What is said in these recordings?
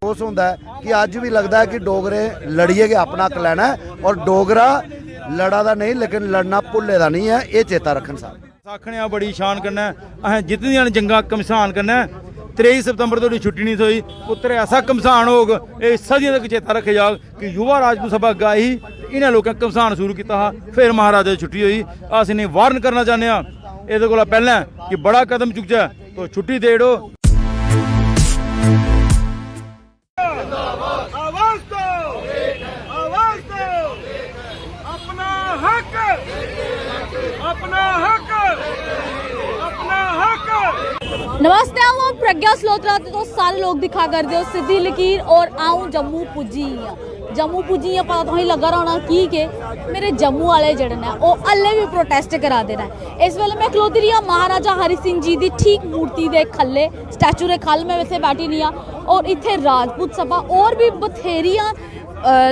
अफसोस होता है कि अज भी लगता है कि डोगरे लड़िए के अपना हक लैना है और डोगरा लड़ा दा नहीं लेकिन लड़ना भुल्ले दा नहीं है, ये चेता रखन साहब। आखने बड़ी शान करना असें जितनी जंगा घमसान करना 23 सितंबर तो छुट्टी नहीं थी पुत्र ऐसा घमसान होग ये सदियों तक चेता रखे जाग कि युवा राजपूत सभा गाई ही इन्हें लोगों घमसान शुरू किया फिर महाराजा की छुट्टी हुई। अस इन्हें वार्न करना चाहते हैं ये को पहले कि बड़ा कदम चुकचा तो छुट्टी दे दो। नमस्ते, आऊँ प्रज्ञा सलोत्रा तो सारे लोग दिखा कर दो सीधी लकीर और आऊँ जम्मू पुजी पता तो ही लगा रहा की के मेरे जम्मू वाले जड़े ने वो हल्ले भी प्रोटेस्ट करा दे रहे हैं। इस वेले मैं खलोती रही महाराजा हरि सिंह जी की ठीक मूर्ति के खल्ले स्टैचू के खल में वैसे बैठी नहीं और इतने राजपूत सभा और भी बथेरिया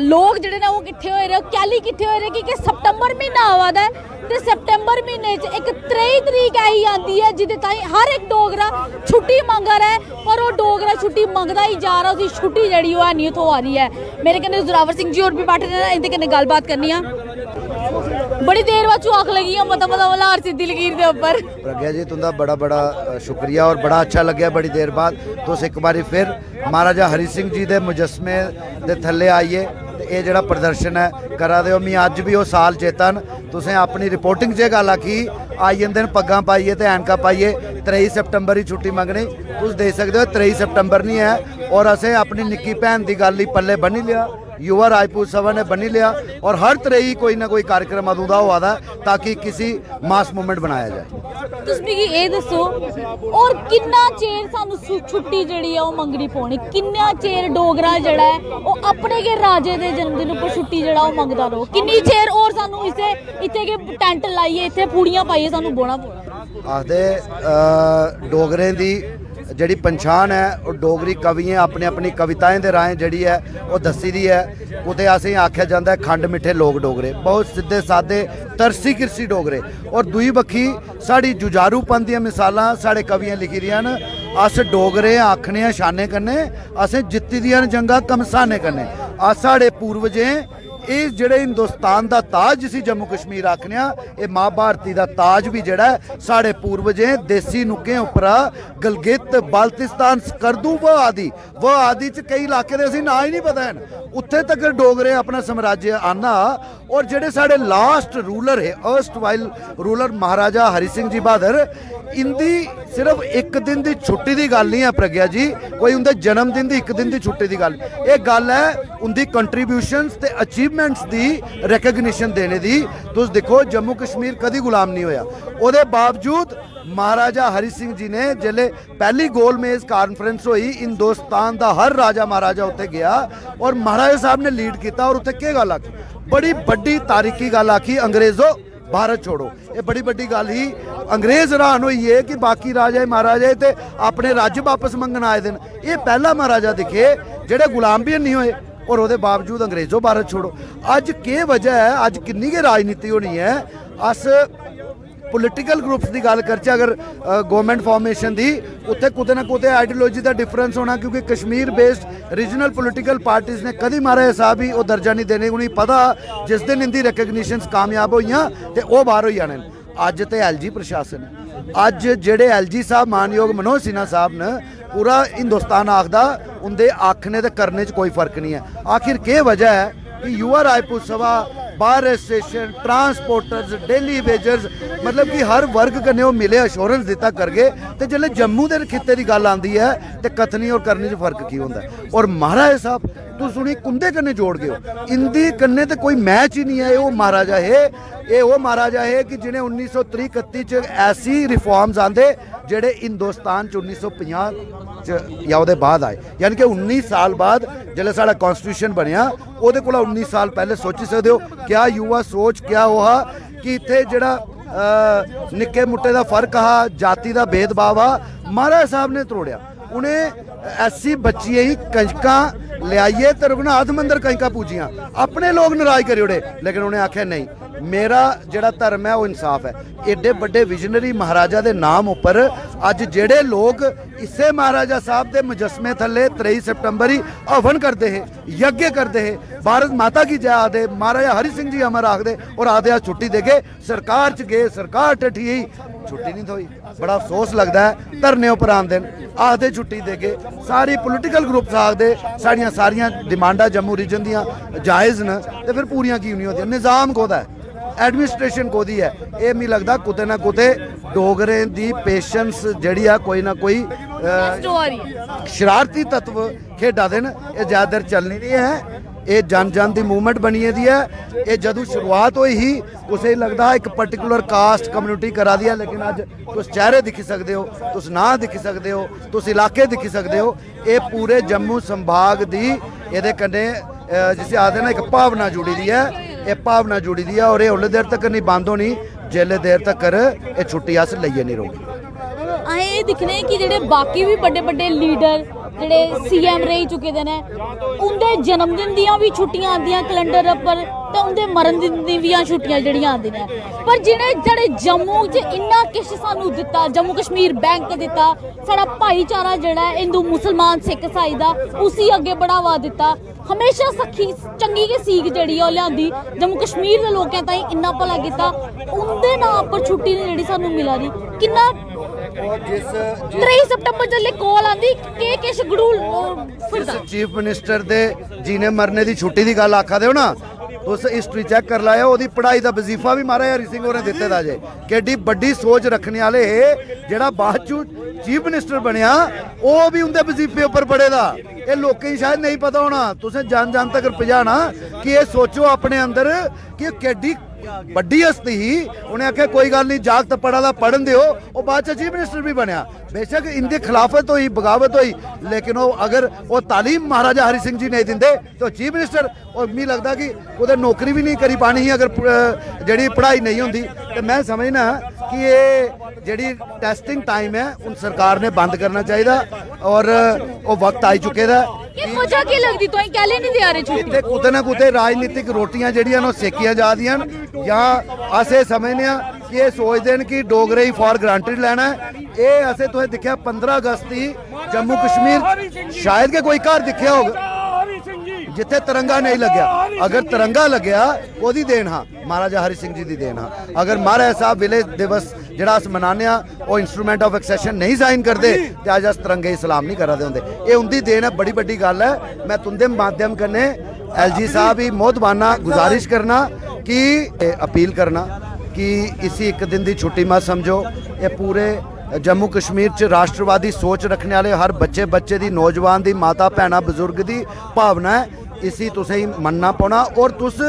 लोग जड़े ने वो किट्ठे होए रहे कैली किट्ठे होए रहे क्योंकि सितंबर महीना आवा दा है ते सितंबर महीने एक 23 तरीक आई आती है जिदे ताई हर एक डोगरा छुट्टी मंगा रहा है पर वो डोगरा छुट्टी मंगदा ही जा रहा, उसकी छुट्टी जड़ी वो नहीं तो आ रही है। मेरे कन्नै जोरावर सिंह जी और भी बैठे ने, इनके कन्नै गलबात करनी है। बड़ी देर बाद चुआक लगी है मता वाला सीधी लकीर के ऊपर। प्रज्ञा जी तुंदा बड़ा बड़ा शुक्रिया और बड़ा अच्छा लग्या बड़ी देर बाद तुस एक बारी फिर महाराजा हरि सिंह जी के मुजस्मे दे थल्ले आइए ये जड़ा प्रदर्शन है करा दो। मैं अज भी वो साल चेतन तुसें अपनी रिपोर्टिंग च गल आखी आई जंदे पग्गां पाइए तो ऐनका पाइए 23 सितंबर ही छुट्टी मंगनी तुस दे सकते हो 23 सितंबर नहीं है और असें अपनी निक्की भैन की गल ही पल्ले बन्नी लिया, युवा राजपूत सभा ने बनी लिया और हर तरह कोई ना कोई कार्यक्रम अदू का हुआ था ताकि किसी मास मूवमेंट बनाया जाए। तुस मिगी ये दसो और किन्ना चेर सानू छुट्टी जड़ी है वो मंगनी पौनी, किन्ना चेर डोगरा जड़ा है वो अपने के राजे के जन्मदिन पर छुट्टी जड़ा वो मंगदा रहो, किन्नी चेर और सानू इसे इत्थे के टेंट लाइए इत्थे पूड़ियां पाइए सानू बोना पौना। आखदे डोगरे दी जड़ी पंछान है और डोगरी कवियें अपने अपनी कविताएं दे राहें जड़ी है वो दसी दी है। कुते असें आख्या जाता है खंड मिठे लोग डोगरे, बहुत सीधे सादे तरसी किरसी डोगरे और दुई बक्खी साड़ी जुझारूपन दी मिसालां साढ़े कवियें लिखी दियां न। अस डोगरे आखने शाने कन्ने असें जित्ती दियां जंगा कमसाने कन्ने। अस साढ़े पूर्वजें ये जेड़े हिंदुस्तान का ताज जिसी जम्मू कश्मीर आखने ये माँ भारती का ताज भी जड़ा है साढ़े पूर्वजें देसी नुक्के उपरा गलगित बाल्तिस्तान स्कर्दू व आदि च कई इलाके दे असीं ना ही नहीं पता है उत्थे तक डोगरे अपना साम्राज्य आना। और जेड़े साढ़े लास्ट रूलर है अर्स्ट वाइल रूलर महाराजा हरि सिंह जी बहादुर इंदी सिर्फ एक दिन की छुट्टी की गल नहीं है प्रज्ञा जी, कोई उनके जन्मदिन की एक दिन की छुट्टी की गल, ये गल है उनकी कंट्रीब्यूशनस ते अचीवमेंट्स की रिकग्निशन देने की। तुस देखो जम्मू कश्मीर कभी गुलाम नहीं होया, उहदे बावजूद महाराजा हरि सिंह जी ने जिले पहली गोल मेज कॉन्फ्रेंस हुई हिंदुस्तान का हर राजा महाराजा उत्थे गया और महाराजा साहब ने लीड किया और उत्थे के गल आखी बड़ी बड़ी तारीखी गल आखी अंग्रेजों भारत छोड़ो। ये बड़ी बड़ी गल ही अंग्रेज हैरान हुई है कि बाकी राजा महाराजा ते अपने राज्य वापस मंगन आए दिन, ये पहला महाराजा दिखे जेड़े गुलाम भी नहीं हुए और उसके बावजूद अंग्रेजों भारत छोड़ो। अज के वजह है, अज किन्नी के राजनीति होनी है। अस पोलिटिकल ग्रुप्स की गल करचे अगर गवर्नमेंट फॉर्मेशन की उत्थे कुते ना कुते आइडियोलॉजी का डिफरेंस होना क्योंकि Kashmir based regional political parties ने कभी महाराजा साहब ही वो दर्जा नहीं देने, उन्हें पता जिस दिन इनकी रिकग्निशनस कामयाब हुई तो वह बाहर हो जाने। अज तो LG प्रशासन अज जेडे LG साहब मानयोग मनोज सिन्हा साहब ने पूरा हिंदुस्तान आखदा उनके आखने तो करने कोई फर्क नहीं है। आखिर के वजह है कि युवा राजपूत सभा बार स्टेशन ट्रांसपोर्टर्स डेली वेजर्स मतलब कि हर वर्ग कन्नै वो मिले अश्योरेंस दिता करगे तो जिसले जम्मू के खिते की गल आती है तो कथनी और करने च फर्क की होंदा है। और महाराजा साहब तुम सुनी कुंदे कन्नै जोड़ गए हो इंदी कन्नै तो कोई मैच ही नहीं है। वो महाराजा है ये वो महाराजा है कि जिन्हें 1930-31 च ऐसी रिफॉर्म्स आंदे जेड़े हिंदुस्तान च 1950 या उसदे बाद आए, यानी कि 19 साल बाद जिसले साड़ा कॉन्स्टिट्यूशन बनया वो 19 साल पहले सोची सकते हो क्या युवा सोच क्या हुआ कि इत्थे जेड़ा निक्के मुट्टे का फर्क हा जाति का भेदभाव हा महाराज साहब ने तोड़िया। उन्हें ऐसी बच्चियां ही कंजकां ले आइए तो रघुनाथ मंदिर कंका पूजियां, अपने लोग नाराज करी उड़े। लेकिन उन्हें आख्या नहीं, मेरा जिहड़ा धर्म है वो इंसाफ है। एडे बड़े विजनरी महाराजा के नाम उपर अज जेड़े लोग इसे महाराजा साहब के मुजस्मे थले 23 सितंबर ही हवन करते हैं, यज्ञ करते हैं, भारत माता की जय आखदे, महाराजा हरि सिंह जी अमर आखदे और आदे छुट्टी दे गए, सरकार च गए, सरकार टठी ही छुट्टी नहीं थोई। बड़ा अफसोस लगता है। धरने उपर आंदे आखदे छुट्टी दे गए, सारी पोलिटिकल ग्रुप्स आखदे साड़ियां सारियां डिमांडां जम्मू रीजन दियां जायज़ न, ते फिर पूरियां की नहीं होंदियां। निज़ाम कोदा है, एडमिनिस्ट्रेशन कोदी है। ये मिगी लगदा कुते ना कुते डोगरें दी पेशेंस जिहड़ी आ कोई ना कोई शरारती तत्व खेडा दे न, ये ज़्यादा देर चलनी नहीं है। ये जन जन की मूवमेंट बनी दी है। ये जदों शुरुआत हुई ही उसे लगता एक पर्टिकुलर कास्ट कम्यूनिटी करा दी है, लेकिन अज तुस चेहरे दिखी सकते हो, तुस नां दिखी सकते हो, तुस इलाके दिखी सकते हो। ये पूरे जम्मू संभाग दी ये कन्ने जिसे आखते ना एक भावना जुड़ी दी है। ये भावना जुड़ी दी है और ये उल्ले देर तक नहीं बंद होनी जेल्ले देर तक ये छुट्टी अस लेइयै नहीं रोकी। असें दिक्खने कि जेह्ड़े बाकी भी बड़े बड़े लीडर जेह्ड़े सीएम रेही चुके दे ने, उंदे जन्मदिन दियां भी छुट्टियां आंदियां कैलेंडर उप्पर, ते उंदे मरण दिन दी भी छुट्टियां जेह्ड़ियां आंदियां। पर जि'नें साढ़े जम्मू च इन्ना किश सानू दित्ता, जम्मू कश्मीर बैंक दित्ता, साढ़ा भाईचारा जेह्ड़ा है हिंदू मुसलमान सिख ईसाई दा, उसी अग्गे बढ़ावा दित्ता, हमेशा सखी चंगी गै सीख जेह्ड़ी ओह् लिआंदी, जम्मू कश्मीर दे लोकें ताईं इन्ना भला कीता, उंदे नाम पर छुट्टी जेह्ड़ी सानू मिला दी किन्ना 23 सितंबर जल्ले कॉल आंदी के किश गड़ूल फिरदा। चीफ मिनिस्टर दे जीने मरने दी छुट्टी दी गल आखा दे ना, तुस हिस्ट्री चेक कर लाओ, ओदी पढ़ाई दा वजीफा भी महाराजा हरि सिंह होरें दित्ते दा जे। केडी बड्डी सोच रखने वाले जेड़ा बाद च चीफ मिनिस्टर बनया वो भी उंदे वजीफे उपर पढ़े दा। ये लोकें शायद नहीं पता होना, तुसें जन जन तक पजाना कि ये सोचो अपने अंदर कि केडी बड़ी हस्ती ही। उन्हें आख्या कोई गल नहीं, जागत पढ़ा दा पढ़न दिओ, वो बाद च चीफ मिनिस्टर भी बनया। बेशक इनकी खिलाफत हुई, बगावत हुई, लेकिन वो अगर वो तालीम महाराजा हरि सिंह जी नहीं दिंदे तो चीफ मिनिस्टर, और मिगी लगता कि उधर नौकरी भी नहीं करी पानी ही अगर जी पढ़ाई नहीं होंगी। तो मैं समझना कि ये जी टेस्टिंग टाइम है उन सरकार ने बंद करना चाहिए और वो वक्त आई चुके दा। वजह की लगदी तो कहले नहीं दे रहे छुट्टी, कुते ना कुते राजनीतिक रोटियां जड़ियां सेकियां जा दियां, या अस समझने कि ये सोचते हैं कि डोगरे ही फॉर ग्रांटेड लेना है। ये असें तुसें दिक्खिया 15 अगस्त ही जम्मू कश्मीर शायद के कोई घर दिखिया होगा जिथे तिरंगा नहीं लग्या। अगर तिरंगा लग्या ओदी देन हाँ, महाराजा हरि सिंह जी की देन हाँ। अगर महाराजा साहब विले दिवस जिहड़ा अस मनाने वो इंस्ट्रूमेंट ऑफ एक्सेशन नहीं साइन करते तो अज अस तिरंगे सलाम नहीं करा दे होंदे। ये उनकी देन है, बड़ी बड़ी गल है। मैं तुंदे माध्यम कन्ने LG साहब ही मोहतबाना गुजारिश करना कि अपील करना कि इसी एक दिन की छुट्टी मत समझो। ये पूरे जम्मू कश्मीर च राष्ट्रवादी सोच रखने वाले हर बच्चे बच्चे दी, नौजवान दी, माता भैना बुजुर्ग दी भावना है। इसी तुसें मनना पौना और तुस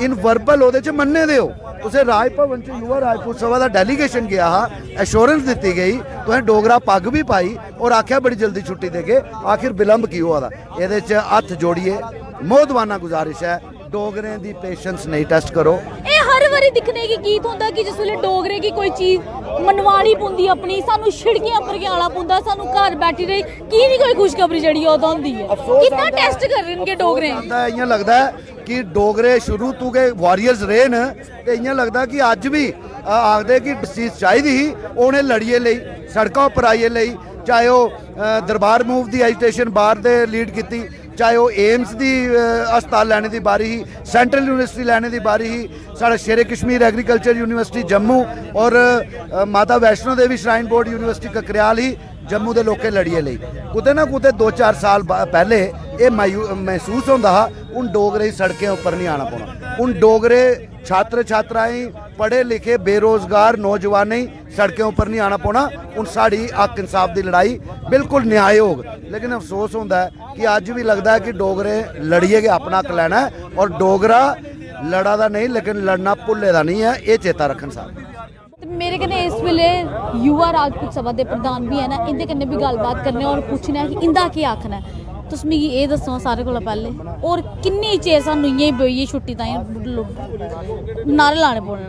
इन वर्बल ओहदे च मन्ने दे हो। तुसें राज भवन च युवा राजपूत सभा का डेलीगेशन गया हा, एश्योरेंस दी गई, तुसें डोगरा पग भी पाई और आख्या बड़ी जल्दी छुट्टी देगे। आखिर विलंब की हुआ दा? एहदे च हत्थ जोड़िए, मोहतबाना गुजारिश है, डोगरें दी पेशेंस नहीं टेस्ट करो। ये हर बारी दिखने की गीत होंदा कि जिस वेले डोगरे की कोई चीज मनवानी पुंदी अपनी, सानू छिड़कियां पर आना पुंदा, सानू घर बैठी रही की नहीं कोई खुशखबरी जड़ी ओदा होंदी है। कितना टेस्ट कर रहे हैं डोगरे? इयां लगदा है कि डोगरे शुरू तो के वॉरियर्स रहे न, ते इयां लगदा कि अज भी आखदे कि चीज चाहिदी ही उन्हें लड़िए लई, सड़कों पर आइए लई, चाहे वो दरबार मूव दी एजिटेशन बाहर दे लीड की, चाहे वो एम्स दी अस्पताल लैने की बारी ही, सेंट्रल यूनिवर्सिटी लैने की बारी ही, साढ़ा शेरे कश्मीर एग्रीकल्चर यूनिवर्सिटी जम्मू और माता Vaishno Devi shrine board university ककरियाल ही जम्मू के लोकें लड़िए लई। कुते ना कुते 2-4 साल पहले ये महसूस होंदा हा उन डोगरे सड़कें उपर नहीं आना पौना। उन डोगरे छात्र छात्राएं पढ़े लिखे बेरोजगार नौजवान सड़कें उपर नहीं आना पौना। उन साड़ी हक इंसाफ की लड़ाई बिल्कुल न्याय होग। लेकिन अफसोस होता है कि अज भी लगता है कि डोगरे लड़िए के अपना हक लैना है और डोगरा लड़ा दा नहीं लेकिन लड़ना भुल्ले दा नहीं है, ये चेता रखन साहब। मेरे कन्नै इस वेले युवा राजपूत सभा के प्रधान भी है ना, इंदे कन्नै भी गलबात करने और पूछना है कि इंदा केह् आखना है। तुस मिगी ये दस्सो सारे कोला पैह्ले, और किन्नी चिर सानूं इ'यां ही बेहियै छुट्टी ताईं नारे लाने पौने?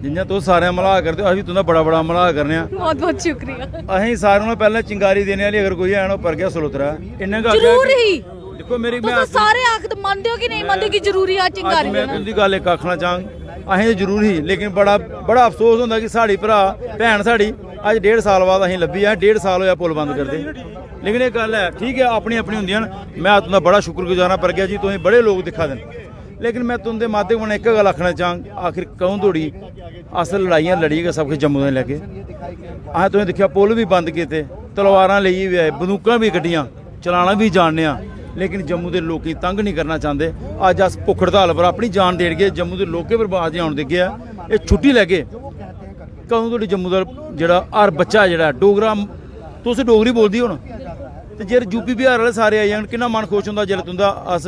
जियां तुस सारे मलाह करते हो अभी तुंदा बड़ा बड़ा मलाह करने बहुत बहुत शुक्रिया। अहीं सारे नालों पहले चिंगारी देने वाली अगर कोई है ना प्रज्ञा सलोत्रा इन्ने का जरूर ही देखो मेरी तुस सारे आखद मनदे हो कि नहीं मनदे कि जरूरी आ चिंगारी मैं देना? तुंदी गल एक आखना चाहां अहीं ते जरूर ही लेकिन बड़ा बड़ा अफसोस होंदा कि साड़ी भरा भैन साड़ी अज 1.5 साल बाद अहीं लब्भी है 1.5 साल होया पुल बंद करदे लेकिन ये गल है ठीक है अपनी अपनी होंदियां मैं तुंदा बड़ा शुक्रगुजार हां प्रज्ञा जी तुसीं बड़े लोग दिखा देन लेकिन मैं तुंदे माध्यम ने एक गल आखना चाहां आखिर कौन धोड़ी असल लड़ाइयां लड़ी गए सब कुछ जम्मू दे लैके असें तुसें दिक्खेआ पुल भी बंद कीते तलवारां लेइयै भी आए बंदूकां भी कड्डियां चलाना भी जानने लेकिन जम्मू के लोग तंग नहीं करना चाहते अज अस भुख हड़ताल पर अपनी जान दे गए जम्मू के लोकें पर बाज आउन देगे ये छुट्टी लैके कदों थोड़ी जम्मू का जोड़ा हर बच्चा जोड़ा डोगरा तुस डोगरी बोलदी हो तो जे यूपी बिहार वाले सारे आई जान किन्ना मन खुश होंदा जिसले तुंदा अस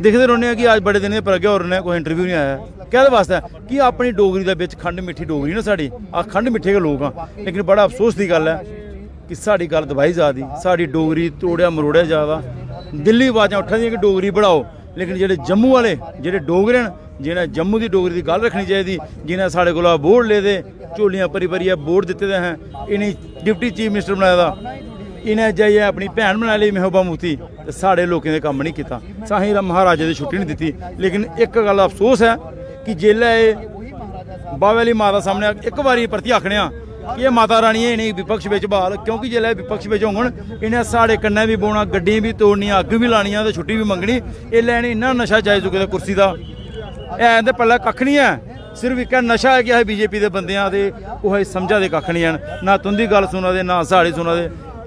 दिखते रहने कि अज बड़े दिन प्रज्ञा होर ने कोई इंटरव्यू नहीं आया कहदे वास्ते कि अपनी डोगरी दे विच खंड मिट्ठी डोगरी ना साड़ी खंड मिट्ठे के लोग हाँ लेकिन बड़ा अफसोस की गल है कि साड़ी गल दबाई जा दी साड़ी डोगरी तोड़िया मरोड़िया जा दिल्ली आवाज़ां उठा दी कि डोगरी बढ़ाओ लेकिन जेडे जम्मू वाले जेडे डोगरे न जिन्हें जम्मू की डोगरी की गल रखनी चाहिए जिन्हें साढ़े को बोर्ड ले दे झोलियां भरी भरियै बोर्ड दिते दे हैं इन्हें डिप्टी चीफ मिनिस्टर बनाया दा इन्हें जाइए अपनी भैन बना ली महबूबा मुफ्ती तो साढ़े लोगों ने काम नहीं किया साही महाराजे की छुट्टी नहीं दी लेकिन एक गल अफसोस है कि जेल्लै बावे आली माता सामने एक बारी परती आखने कि ये माता रानी है इन्हें विपक्ष में बहाल क्योंकि जिसलै विपक्ष में होंगन इन्हें साढ़े कन्नै भी बौना गड्डियां भी तोड़नियां अग्ग भी लानियां तो छुट्टी भी मंगनी इसलै इन्हें इन्ना नशा चाही चुके दा कुर्सी का है तो पल्ला कक्ख नहीं है सिर्फ एक नशा है कि अस बीजेपी के बंदे हाँ तो वह समझा दे कक्ख नहीं हैं ना तुंदी गल सुना दे ना साड़ी सुना दे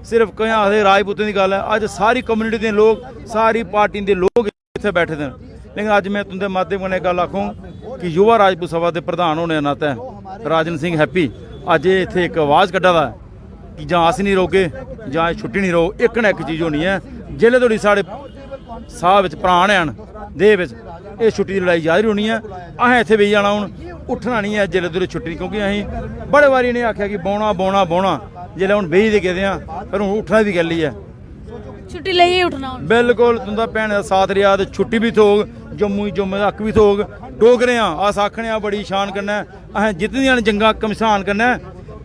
सिर्फ कहीं आखदे राजपूतें की गल है अज सारी कम्यूनिटी के लोग सारी पार्टी के लोग इत्थे बैठे दे लेकिन अज मैं तुंदे माध्यम कन्नै गल आखूँ कि युवा राजपूत सभा के प्रधान होने के नाते राजन सिंह हैप्पी अज इत्थे एक आवाज़ कड्ढा दा कि जां अस नहीं रोके जां छुट्टी नहीं रो एक ना एक चीज़ होनी है जिसले धोड़ी साढ़े साह विच प्राण हैन देह विच ये छुट्टी की लड़ाई जारी होनी है असें इत्थे बेही जाना हूँ उठना नहीं है जिसले धोड़ी छुट्टी क्योंकि असीं बड़े बारी इन्हें आख्या कि बौना बौना बौना जिसले हुण बेही दे गेदे हां फिर हुण उठना भी गल ही है छुट्टी लेइयै उठना बिल्कुल तुंदा भैन दा साथ रिहा ते छुट्टी भी थोग जम्मू दा हक भी थोग डोगरे हां अस आखने बड़ी शान कन्नै असें जितनियां जंगां घमसान कन्नै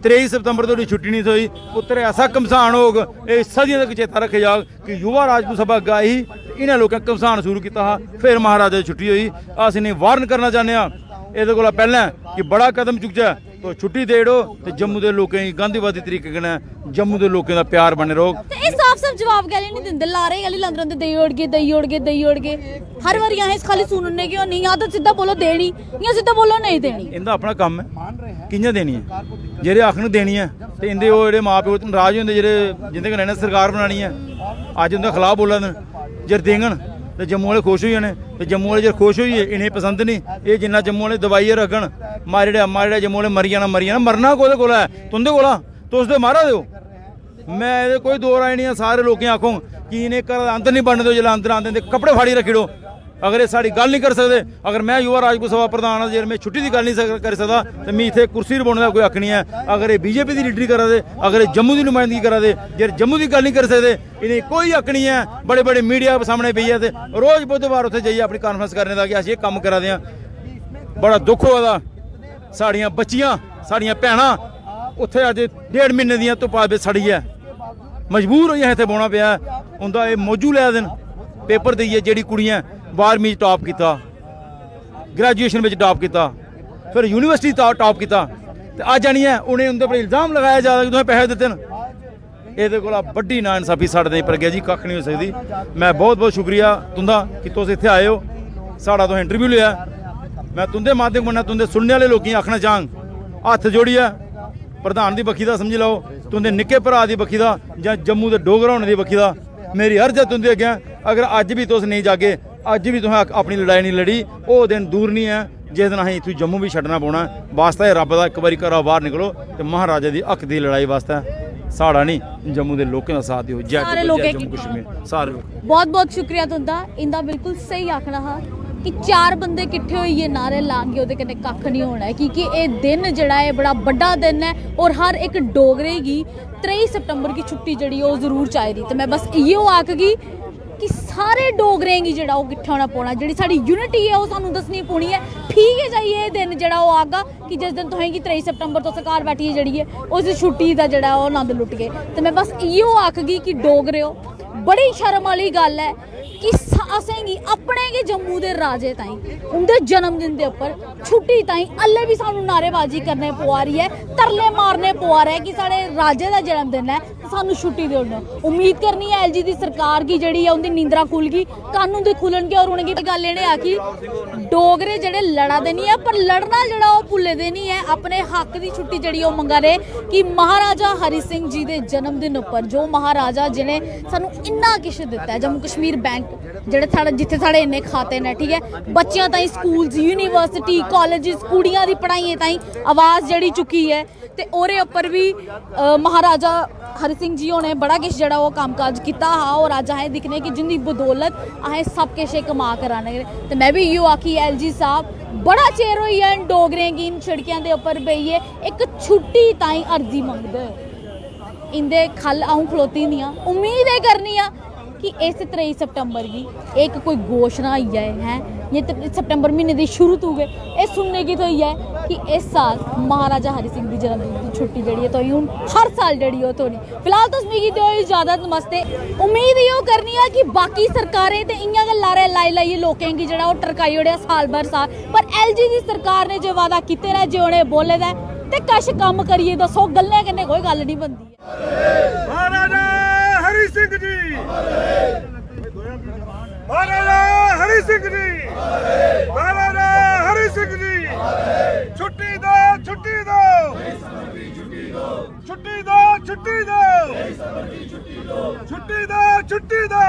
23 सितंबर तोड़ी छुट्टी नहीं थोई पुत्तर ऐसा घमसान होग ये सदियों तक चेता रखे जाग कि युवा राजपूत सभा अग्गे आई इन्हें लोगों घमसान शुरू किया फिर महाराजा की छुट्टी हुई अस इन्हें वार्न करना चाहते हैं ये कोला पहले कि बड़ा कदम चुकजा तो छुट्टी दे दो तो जम्मू के लोगों की गांधीवादी तरीके कन्नै जम्मू के लोगों का प्यार बने रहो ते साफ साफ जवाब गैली नहीं दिंदे लारे गली लंदर दे देई ओड़ गए हर बारी अहें खाली सुनने कि नहीं या तो सीधा बोलो देनी या सीधा बोलो नहीं देनी इंदा अपना काम है कि'यां देनी है जेह्ड़े आखन देनी है ते इंदे ओह् जेह्ड़े मां प्यो नाराज होंदे जेह्ड़े जिंदे कन्नै इ'नें सरकार बनानी है अज्ज उंदे खिलाफ बोला दे जे देङन तो जम्मू वाले खुश होई जाने तो जम्मू वाले जे खुश होइए इन्हें पसंद नहीं ये जिन्ना जम्मू वाले दवाइयै रखन मारे जम्मू वाले मरी जाना मरना कोह्दे कोला है तुंदे कोला तुस ते मारा दे मैं ये कोई दो राय नहीं है सारे लोगों आखूँ कि इन्हें घर अंदर नहीं बनने दो जिसले अंदर आते कपड़े फाड़ी रखी दो अगर ये साड़ी गल नहीं कर सकते अगर मैं युवा राजपूत सभा प्रधान हाँ जे मैं छुट्टी की गल नहीं कर सकता तो मैं इतने कुर्सी पर बौने का कोई हक नहीं है अगर ये बीजेपी की लीडरी करा दे अगर ये जम्मू की नुमाइंदगी करा दे जे जम्मू की गल नहीं कर सकते इन्हें कोई हक नहीं है बड़े बड़े मीडिया सामने पे है रोज़ बुधवार उत्थे जाइए अपनी कॉन्फ्रेंस करने का कि अस ये कम करा दे बड़ा दुख होआ साड़ियाँ बच्चियाँ साड़ियाँ भैनां उत्थे अज 1.5 महीने दियां धुप्पा बिच सड़ी है मजबूर होइयां इत्थे बौना पिया उंदा ये मौजू लै देन पेपर देइए जेह्ड़ी कुड़ियां 12वीं टॉप किया ग्रैजुएशन में टॉप किया फिर यूनिवर्सिटी टॉप किया तो अज आनिए उन्हें उनके पर इल्जाम लगाया जा रहा कि तुसें पैसे दिते न ये कोला बड्डी ना इंसाफी साढ़े नहीं प्रज्ञा जी कक्ख नहीं हो सकती मैं बहुत बहुत शुक्रिया तुंदा कि तुस इत्थे आए हो साढ़ा तुसें इंटरव्यू लिया मैं तुंदे माध्यम कन्नै तुंदे सुनने वाले लोगों गी आखना चाहंग हत्थ जोड़िए प्रधान की बक्खी दा समझी लो तुंदे निक्के भरा की बक्खी दा जां जम्मू दे डोगरा होने की बक्खी दा मेरी अर्ज है तुंदे अग्गें अगर अज भी तुस नहीं जागे अज भी तुसें अपनी लड़ाई नहीं लड़ी वो दिन दूर नहीं है जिस दिन असें इत्थूं जम्मू भी छड्डना पौना वास्ता रब दा एक बारी घरा बाहर निकलो तो महाराजा दी हक दी लड़ाई वास्ते साड़ा नहीं जम्मू के लोगों का साथ दिओ जय जम्मू कश्मीर सारे लोग बहुत बहुत शुक्रिया तुंदा इंदा बिल्कुल सही आखना हा कि 4 बंदे किट्ठे होइए नारे लांगे ओहदे कन्नै कक्ख नहीं होना है क्योंकि ये दिन जड़ा है बड़ा बड़ा दिन है और हर एक डोगरे की 23 सितंबर की छुट्टी जड़ी वो जरूर चाहिए तो मैं बस इयो आखगी कि सारे डोगरें गी जेह्ड़ा ओह् किट्ठा होना पौना, जेह्ड़ी साढ़ी यूनिटी है ओह् सानूं दस्सनी पौनी है। ठीक है जाइए दिन जेह्ड़ा ओह् आगा कि जिस दिन तुसें गी 23 सितंबर तुस घर बैठियै जेह्ड़ी है उस छुट्टी दा जेह्ड़ा ओह् आनंद लुट गए। ते मैं बस इयो आखगी कि डोगरेओ बड़ी शर्म वाली गल है कि असेंगी अपने गै जम्मू दे राजे ताईं उंदे जन्मदिन दे उप्पर छुट्टी ताईं अल्ले भी सानू नारेबाजी करने पवा रही है, तरले मारने पवा रहा है कि साढ़े राजे दा जन्मदिन है सानू छुट्टी देओ। उम्मीद करनी है एलजी दी सरकार की जेह्ड़ी है उंदी नींदरा खुलगी, कानून दे खुलणगे और उनेंगी गल इ'नें आखी डोगरे जेह्ड़े लड़ा दे नहीं है पर लड़ना जेह्ड़ा ओह् भुल्ले दे नहीं है। अपने हक दी छुट्टी जेह्ड़ी ओह् मंगा रहे कि महाराजा हरि सिंह जी दे जन्मदिन उप्पर जो महाराजा जिन्हें सानू इन्ना किश दित्ता है, जम्मू कश्मीर बैंक जेह्ड़े साढ़े जित्थे साढ़े इन्ने खाते ने, ठीक है, बच्चियां ताईं स्कूल्स यूनिवर्सिटी कॉलेजेस कुड़ियां दी पढ़ाइयें ताईं आवाज़ जेह्ड़ी चुकी है ते ओह्दे उप्पर भी महाराजा हरि सिंह जी होने बड़ा किश जेह्ड़ा ओह् कम्मकाज कीता हा और अज्ज असें दिक्खने कि जिंदी बदौलत असें सब किश कमा कर आने। ते मैं भी इयो आखी एलजी साहब बड़ा चिर होई गेआ डोगरें गी इन सड़कें दे उप्पर बेहियै इक छुट्टी ताईं अर्जी मंगदे इंदे खल अ'ऊं खलोती दी आं। उम्मीद एह् करनी आं कि इस 23 सितंबर गी एक कोई घोषणा होई जाए हैं ये सितंबर महीने दी शुरू तो गए ये सुनने की थोई है कि इस साल महाराजा हरि सिंह की जन्मदिन की छुट्टी जी तो हूँ हर साल जी थोड़ी। फिलहाल तुस मिगी दो इजाजत नमस्ते। उम्मीद इहो करनी है कि बाकी सरकारें तो इयां गै लारे लाई लाइयै लोकें गी जेह्ड़ा ओह् टरकाई ओड़ेआ साल बर साल, पर एलजी दी सरकार ने जो वादा कीते ने जे उ'नें बोले दा ते कश कम्म करियै दस्सो, गल्लें कन्नै कोई गल्ल नहीं बनदी। महाराजा हरि सिंह जी, महाराजा हरि सिंह जी, महाराजा हरि सिंह जी, छुट्टी दो, छुट्टी दो, छुट्टी दो, छुट्टी दो, छुट्टी दो, छुट्टी दो।